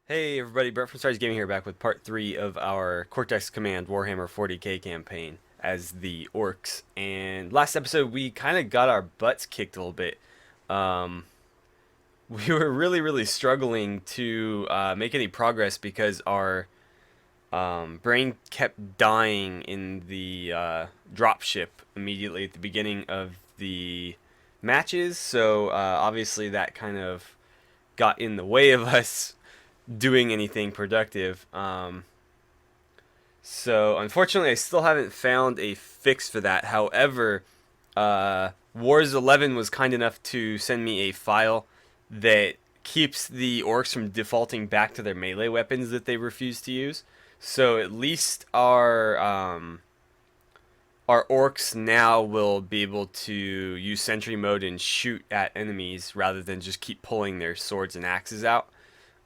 Hey everybody, Brett from Stars Gaming here, back with part 3 of our Cortex Command Warhammer 40k campaign as the Orcs. And last episode we kind of got our butts kicked a little bit. Um, we were really struggling to make any progress because our brain kept dying in the dropship immediately at the beginning of the matches. So obviously that kind of got in the way of us doing anything productive. So unfortunately, I still haven't found a fix for that. However, Wars 11 was kind enough to send me a file that keeps the orcs from defaulting back to their melee weapons that they refuse to use. So at least our orcs now will be able to use sentry mode and shoot at enemies rather than just keep pulling their swords and axes out.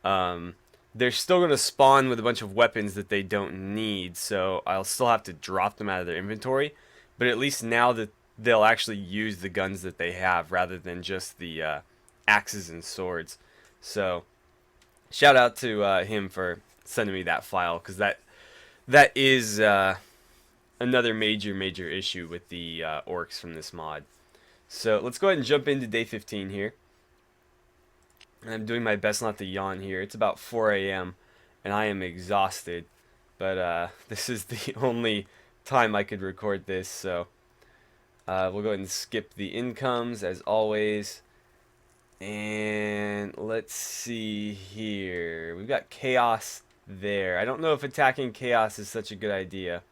Um, they're still going to spawn with a bunch of weapons that they don't need, so I'll still have to drop them out of their inventory. But at least now that they'll actually use the guns that they have rather than just the axes and swords. So shout out to him for sending me that file, because that is another major issue with the orcs from this mod. So let's go ahead and jump into day 15 here. I'm doing my best not to yawn here. It's about 4 a.m. and I am exhausted. But this is the only time I could record this, so we'll go ahead and skip the incomes as always. And let's see here. We've got chaos there. I don't know if attacking chaos is such a good idea.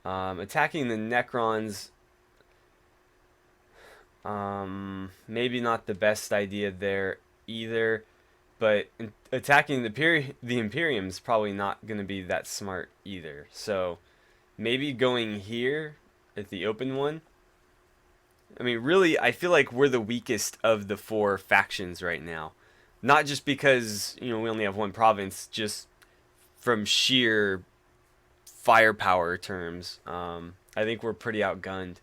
Attacking the Necrons, maybe not the best idea there either, but attacking the Imperium is probably not going to be that smart either. So maybe going here at the open one. I mean, really, I feel like we're the weakest of the four factions right now. Not just because, we only have one province, just from sheer firepower terms. I think we're pretty outgunned.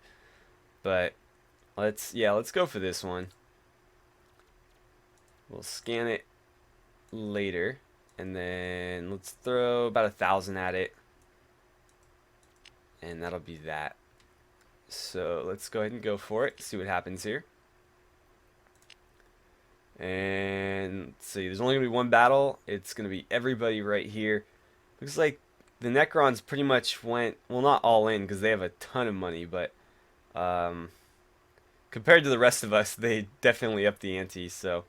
But let's go for this one. We'll scan it later, and then let's throw about 1,000 at it, and that'll be that. So let's go ahead and go for it, see what happens here. And let's see, there's only gonna be one battle. It's gonna be everybody right here. Looks like the Necrons pretty much went, well, not all in because they have a ton of money, but compared to the rest of us, they definitely upped the ante. So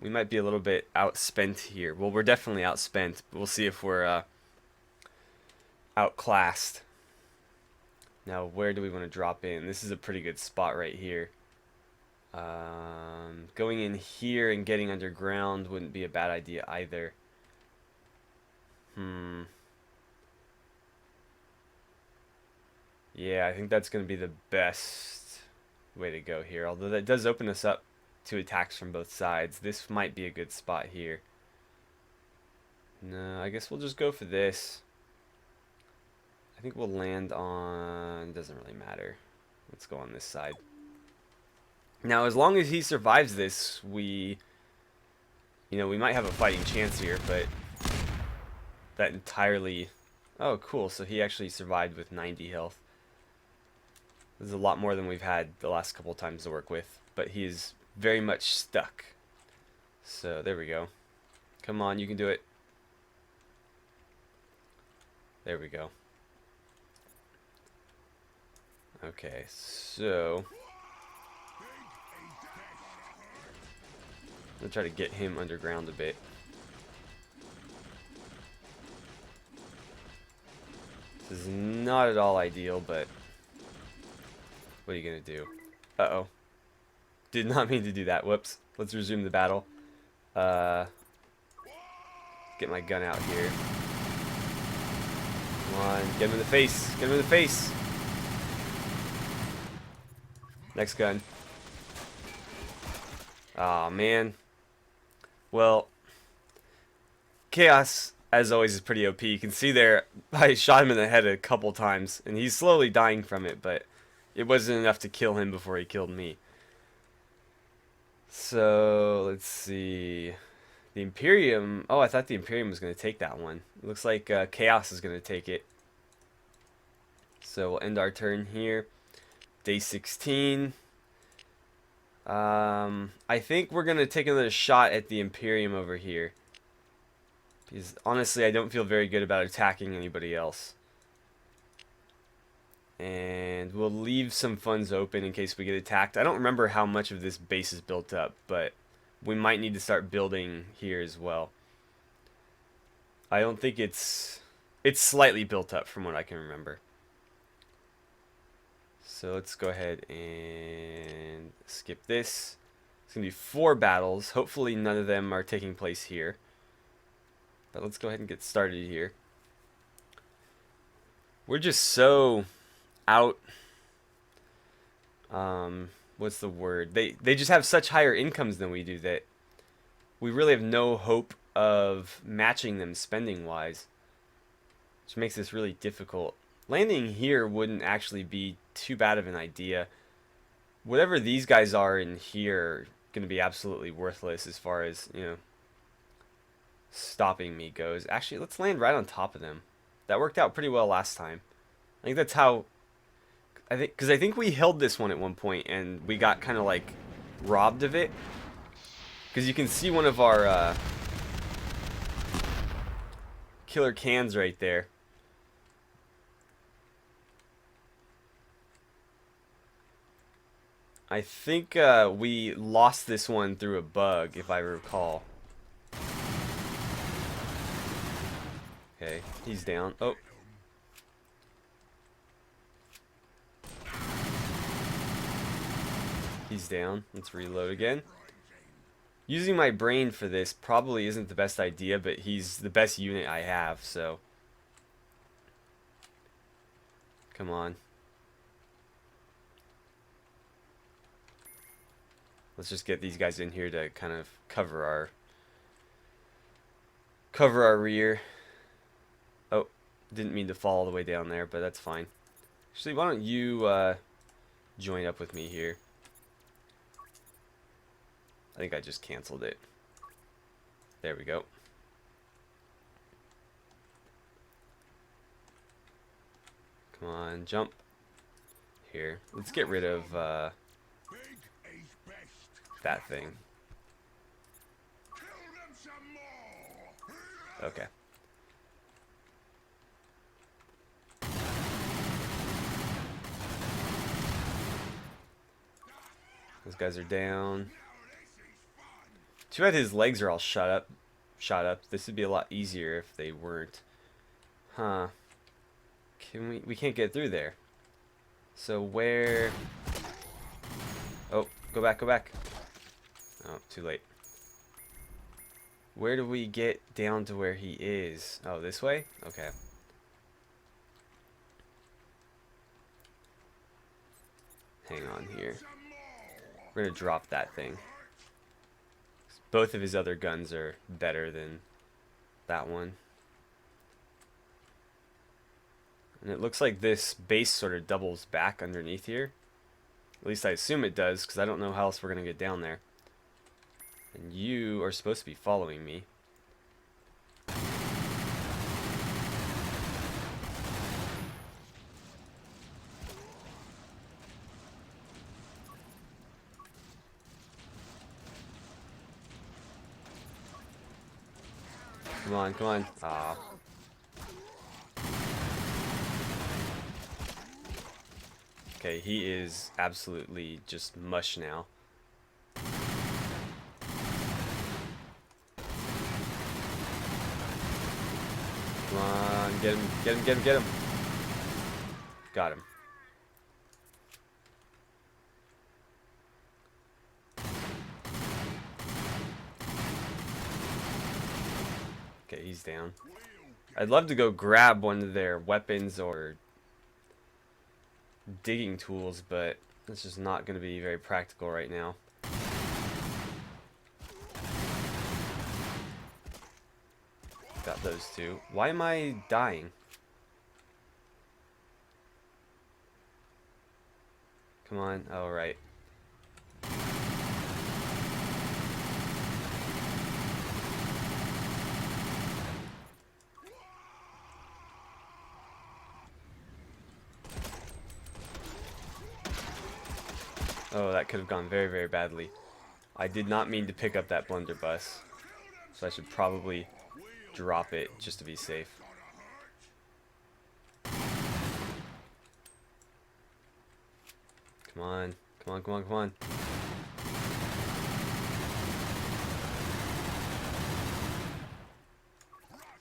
we might be a little bit outspent here. Well, we're definitely outspent. We'll see if we're outclassed. Now, where do we want to drop in? This is a pretty good spot right here. Going in here and getting underground wouldn't be a bad idea either. Yeah, I think that's going to be the best way to go here. Although that does open us up to attacks from both sides. This might be a good spot here. No, I guess we'll just go for this. I think we'll land on... doesn't really matter. Let's go on this side. Now, as long as he survives this, we might have a fighting chance here, but that entirely... Oh, cool. So he actually survived with 90 health. This is a lot more than we've had the last couple times to work with, but he is very much stuck. So there we go. Come on, you can do it. There we go. Okay, so I'm gonna try to get him underground a bit. This is not at all ideal, but what are you gonna do? Uh-oh. Did not mean to do that. Whoops. Let's resume the battle. Get my gun out here. Come on, get him in the face. Get him in the face. Next gun. Aw, man. Well, Chaos, as always, is pretty OP. You can see there, I shot him in the head a couple times, and he's slowly dying from it, but it wasn't enough to kill him before he killed me. So, let's see. The Imperium... Oh, I thought the Imperium was going to take that one. It looks like Chaos is going to take it. So we'll end our turn here. Day 16. I think we're going to take another shot at the Imperium over here. Because honestly, I don't feel very good about attacking anybody else. And we'll leave some funds open in case we get attacked. I don't remember how much of this base is built up, but we might need to start building here as well. I don't think it's slightly built up from what I can remember. So let's go ahead and skip this. It's going to be 4 battles. Hopefully none of them are taking place here. But let's go ahead and get started here. We're just so out... what's the word? They just have such higher incomes than we do that we really have no hope of matching them spending-wise. Which makes this really difficult. Landing here wouldn't actually be too bad of an idea. Whatever these guys are in here are going to be absolutely worthless as far as, you know, stopping me goes. Actually, let's land right on top of them. That worked out pretty well last time. I think that's how... because I think we held this one at one point and we got kind of like robbed of it. Because you can see one of our killer cans right there. I think we lost this one through a bug, if I recall. Okay, he's down. Oh. He's down. Let's reload again. Using my brain for this probably isn't the best idea, but he's the best unit I have, so... Come on. Let's just get these guys in here to kind of cover our rear. Oh, didn't mean to fall all the way down there, but that's fine. Actually, why don't you join up with me here? I think I just canceled it. There we go. Come on, jump. Here, let's get rid of that thing. Okay. Those guys are down. Too bad his legs are all shot up. This would be a lot easier if they weren't. Huh. We can't get through there. So where... Oh, go back. Oh, too late. Where do we get down to where he is? Oh, this way? Okay. Hang on here. We're gonna drop that thing. Both of his other guns are better than that one. And it looks like this base sort of doubles back underneath here. At least I assume it does, because I don't know how else we're gonna get down there. And you are supposed to be following me. Come on. Ah. Okay, he is absolutely just mush now. Come on, get him. Got him. Okay, he's down. I'd love to go grab one of their weapons or digging tools, but it's just not going to be very practical right now. Got those two. Why am I dying? Come on. Oh, right. Oh, that could have gone very, very badly. I did not mean to pick up that blunderbuss, so I should probably drop it just to be safe. Come on. Come on, come on, come on.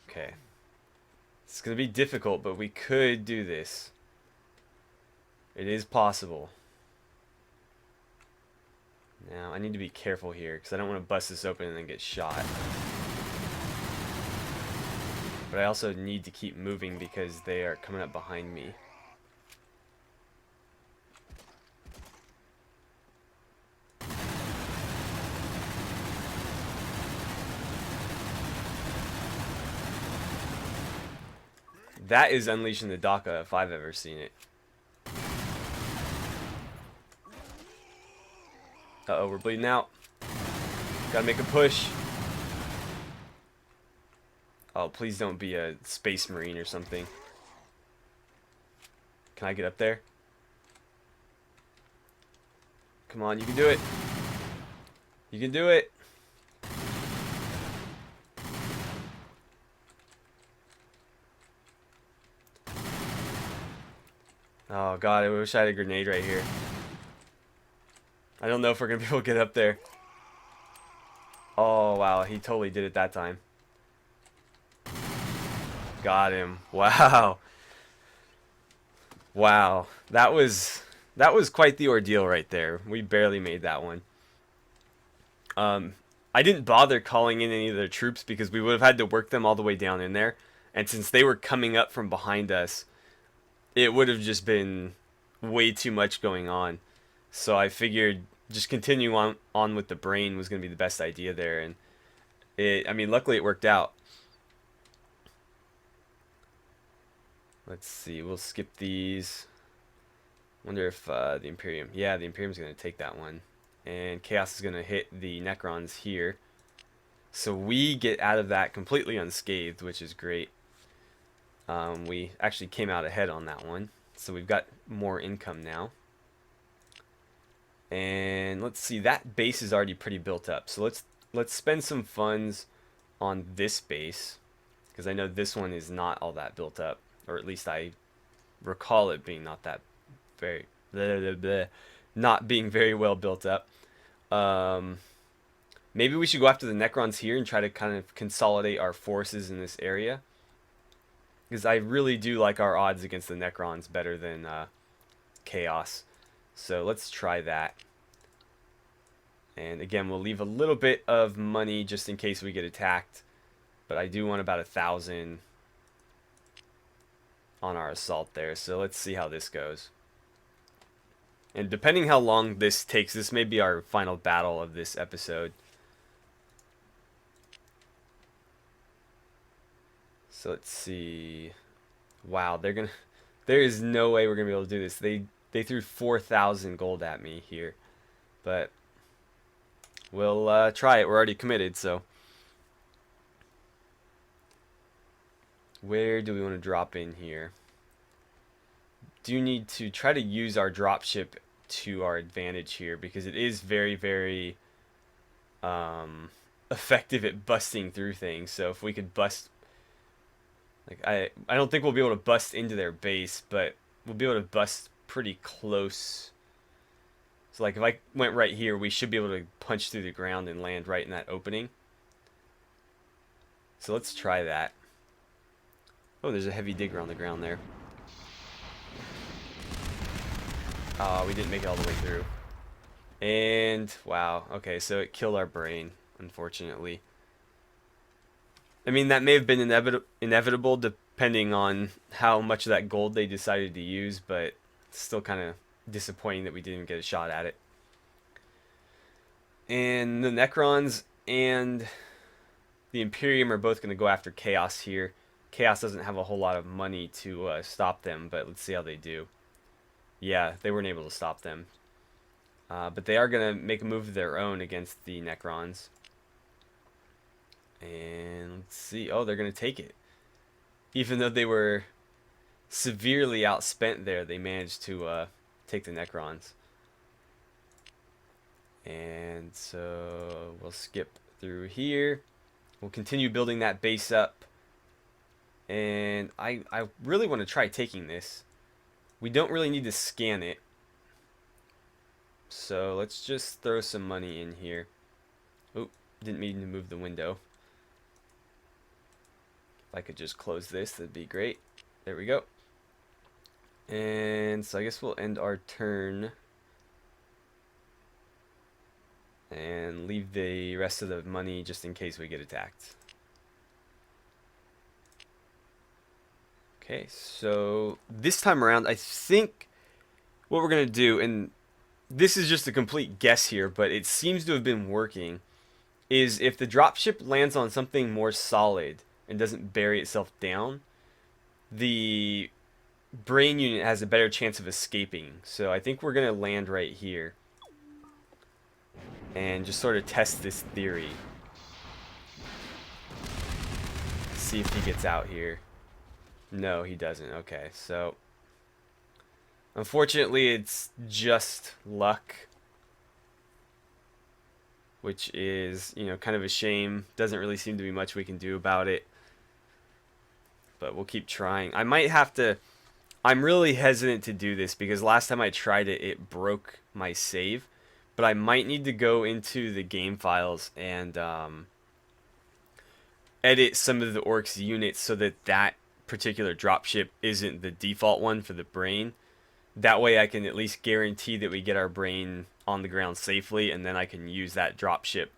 Okay. It's going to be difficult, but we could do this. It is possible. Now, I need to be careful here, because I don't want to bust this open and then get shot. But I also need to keep moving because they are coming up behind me. That is unleashing the Daka if I've ever seen it. Uh-oh, we're bleeding out. Gotta make a push. Oh, please don't be a space marine or something. Can I get up there? Come on, you can do it. You can do it. Oh god, I wish I had a grenade right here. I don't know if we're gonna be able to get up there. Oh wow, he totally did it that time. Got him. Wow. Wow. That was quite the ordeal right there. We barely made that one. I didn't bother calling in any of their troops because we would have had to work them all the way down in there. And since they were coming up from behind us, it would have just been way too much going on. So I figured just continuing on with the brain was going to be the best idea there. And I mean, luckily it worked out. Let's see, we'll skip these. Wonder if the Imperium, yeah, the Imperium's going to take that one. And Chaos is going to hit the Necrons here. So we get out of that completely unscathed, which is great. We actually came out ahead on that one. So we've got more income now. And let's see, that base is already pretty built up. So let's spend some funds on this base, because I know this one is not all that built up, or at least I recall it being not that very not being very well built up. Maybe we should go after the Necrons here and try to kind of consolidate our forces in this area, because I really do like our odds against the Necrons better than Chaos. So let's try that. And again, we'll leave a little bit of money just in case we get attacked. But I do want about 1,000 on our assault there. So let's see how this goes. And depending how long this takes, this may be our final battle of this episode. So let's see. Wow, there is no way we're gonna be able to do this. They threw 4,000 gold at me here, but we'll try it. We're already committed, so. Where do we want to drop in here? Do need to try to use our dropship to our advantage here, because it is very, very effective at busting through things. So if we could bust, like I don't think we'll be able to bust into their base, but we'll be able to bust pretty close. So like if I went right here, we should be able to punch through the ground and land right in that opening. So let's try that. Oh, there's a heavy digger on the ground there. Oh, we didn't make it all the way through. And wow, okay, so it killed our brain, unfortunately. I mean, that may have been inevitable depending on how much of that gold they decided to use, but it's still kind of disappointing that we didn't get a shot at it. And the Necrons and the Imperium are both going to go after Chaos here. Chaos doesn't have a whole lot of money to stop them, but let's see how they do. Yeah, they weren't able to stop them. But they are going to make a move of their own against the Necrons. And let's see. Oh, they're going to take it. Even though they were severely outspent there, they managed to take the Necrons. And so we'll skip through here. We'll continue building that base up. And I really want to try taking this. We don't really need to scan it. So let's just throw some money in here. Oop, didn't mean to move the window. If I could just close this, that'd be great. There we go. And so I guess we'll end our turn. And leave the rest of the money just in case we get attacked. Okay, so this time around, I think what we're going to do, and this is just a complete guess here, but it seems to have been working, is if the dropship lands on something more solid and doesn't bury itself down, the brain unit has a better chance of escaping. So I think we're going to land right here and just sort of test this theory. See if he gets out here. No, he doesn't. Okay, so unfortunately it's just luck, which is, you know, kind of a shame. Doesn't really seem to be much we can do about it, but we'll keep trying. I might have to, I'm really hesitant to do this because last time I tried it, it broke my save. But I might need to go into the game files and edit some of the orcs units so that that particular dropship isn't the default one for the brain. That way I can at least guarantee that we get our brain on the ground safely, and then I can use that dropship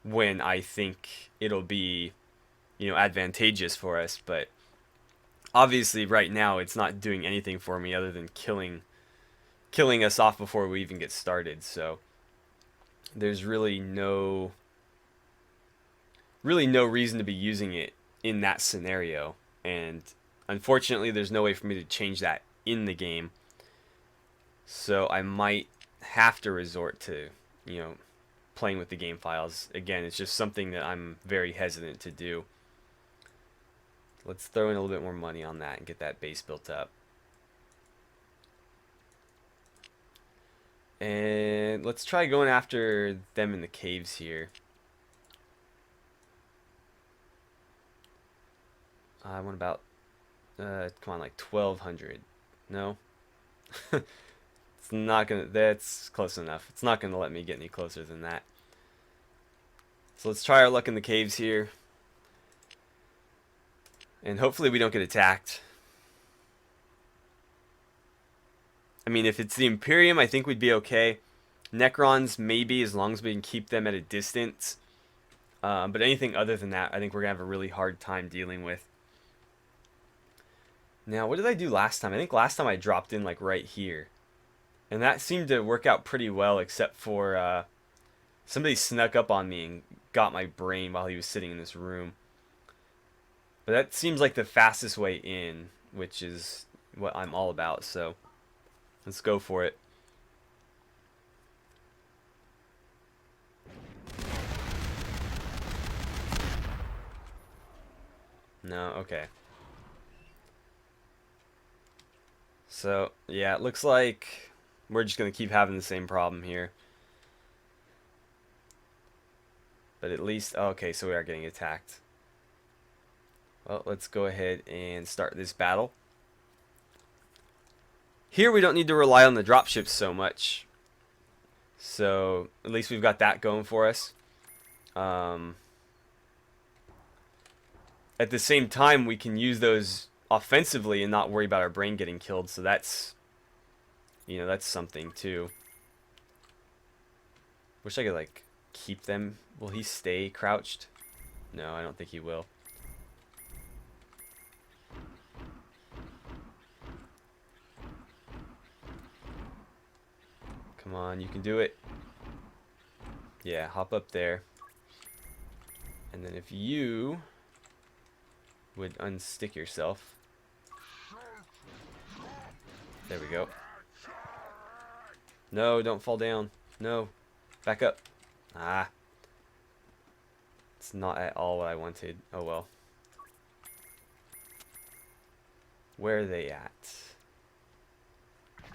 when I think it'll be, you know, advantageous for us. But obviously right now it's not doing anything for me other than killing us off before we even get started. So there's really no reason to be using it in that scenario, and unfortunately there's no way for me to change that in the game. So I might have to resort to, you know, playing with the game files again. It's just something that I'm very hesitant to do. Let's throw in a little bit more money on that and get that base built up. And let's try going after them in the caves here. I want about, come on, like 1,200. No? It's not gonna, that's close enough. It's not gonna let me get any closer than that. So let's try our luck in the caves here. And hopefully we don't get attacked. I mean, if it's the Imperium, I think we'd be okay. Necrons, maybe, as long as we can keep them at a distance. But anything other than that, I think we're going to have a really hard time dealing with. Now, what did I do last time? I think last time I dropped in, like, right here. And that seemed to work out pretty well, except for somebody snuck up on me and got my brain while he was sitting in this room. But that seems like the fastest way in, which is what I'm all about, so let's go for it. No, okay. So, yeah, it looks like we're just going to keep having the same problem here. But at least, okay, so we are getting attacked. Well, let's go ahead and start this battle. Here we don't need to rely on the dropships so much. So, at least we've got that going for us. At the same time, we can use those offensively and not worry about our brain getting killed. So that's, you know, that's something too. Wish I could, like, keep them. Will he stay crouched? No, I don't think he will. Come on, you can do it. Yeah, hop up there. And then if you would unstick yourself. There we go. No, don't fall down. No. Back up. Ah. It's not at all what I wanted. Oh well. Where are they at?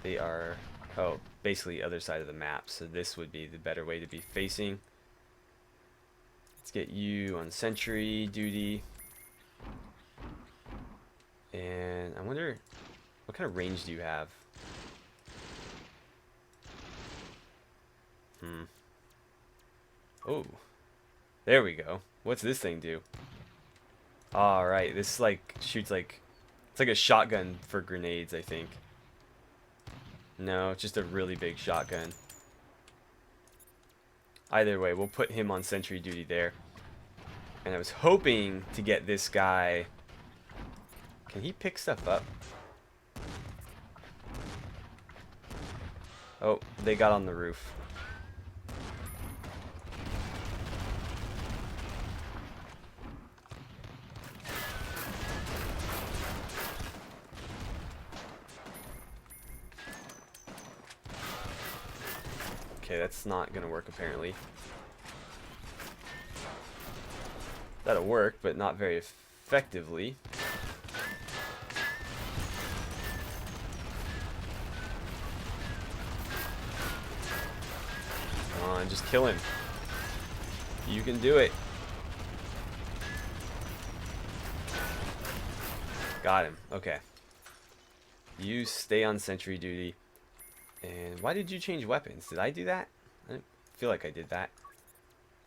They are Oh, basically other side of the map. So this would be the better way to be facing. Let's get you on sentry duty. And I wonder, what kind of range do you have? Oh, there we go. What's this thing do? Alright, this like shoots like, it's like a shotgun for grenades, I think. No, it's just a really big shotgun. Either way, we'll put him on sentry duty there. And I was hoping to get this guy. Can he pick stuff up? Oh, they got on the roof. Okay, that's not gonna work apparently. That'll work, but not very effectively. Come on, just kill him. You can do it. Got him. Okay. You stay on sentry duty. And why did you change weapons? Did I do that? I don't feel like I did that.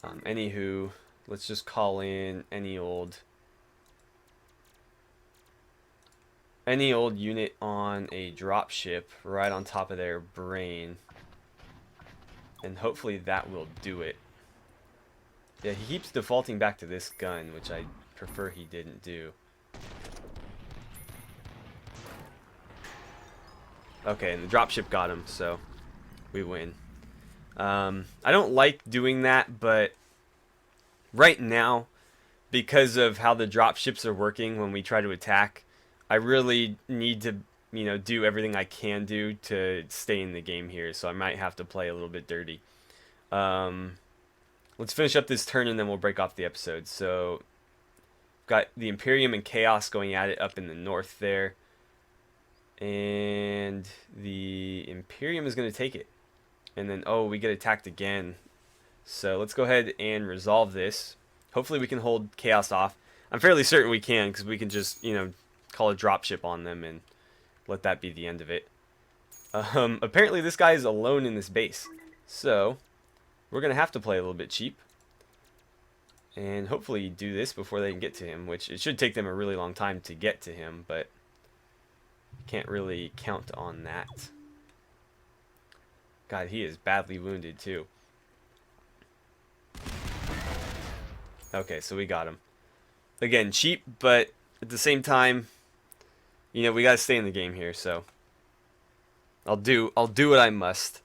Anywho, let's just call in any old unit on a dropship right on top of their brain. And hopefully that will do it. Yeah, he keeps defaulting back to this gun, which I prefer he didn't do. Okay, and the dropship got him, so we win. I don't like doing that, but right now, because of how the dropships are working when we try to attack, I really need to, do everything I can do to stay in the game here, so I might have to play a little bit dirty. Let's finish up this turn and then we'll break off the episode. So, got the Imperium and Chaos going at it up in the north there. And the Imperium is going to take it. And then, oh, we get attacked again. So let's go ahead and resolve this. Hopefully we can hold Chaos off. I'm fairly certain we can, because we can just, call a dropship on them and let that be the end of it. Apparently this guy is alone in this base. So, we're going to have to play a little bit cheap. And hopefully do this before they can get to him, which it should take them a really long time to get to him, but can't really count on that. God, he is badly wounded too. Okay, so we got him. Again, cheap, but at the same time, we gotta stay in the game here, so I'll do what I must.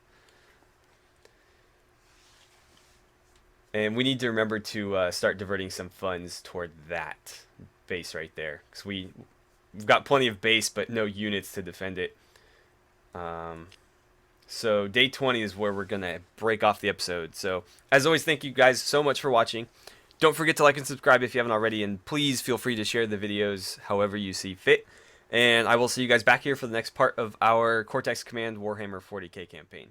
And we need to remember to start diverting some funds toward that base right there, because we've got plenty of base, but no units to defend it. So day 20 is where we're gonna break off the episode. So as always, thank you guys so much for watching. Don't forget to like and subscribe if you haven't already, and please feel free to share the videos however you see fit. And I will see you guys back here for the next part of our Cortex Command Warhammer 40k campaign.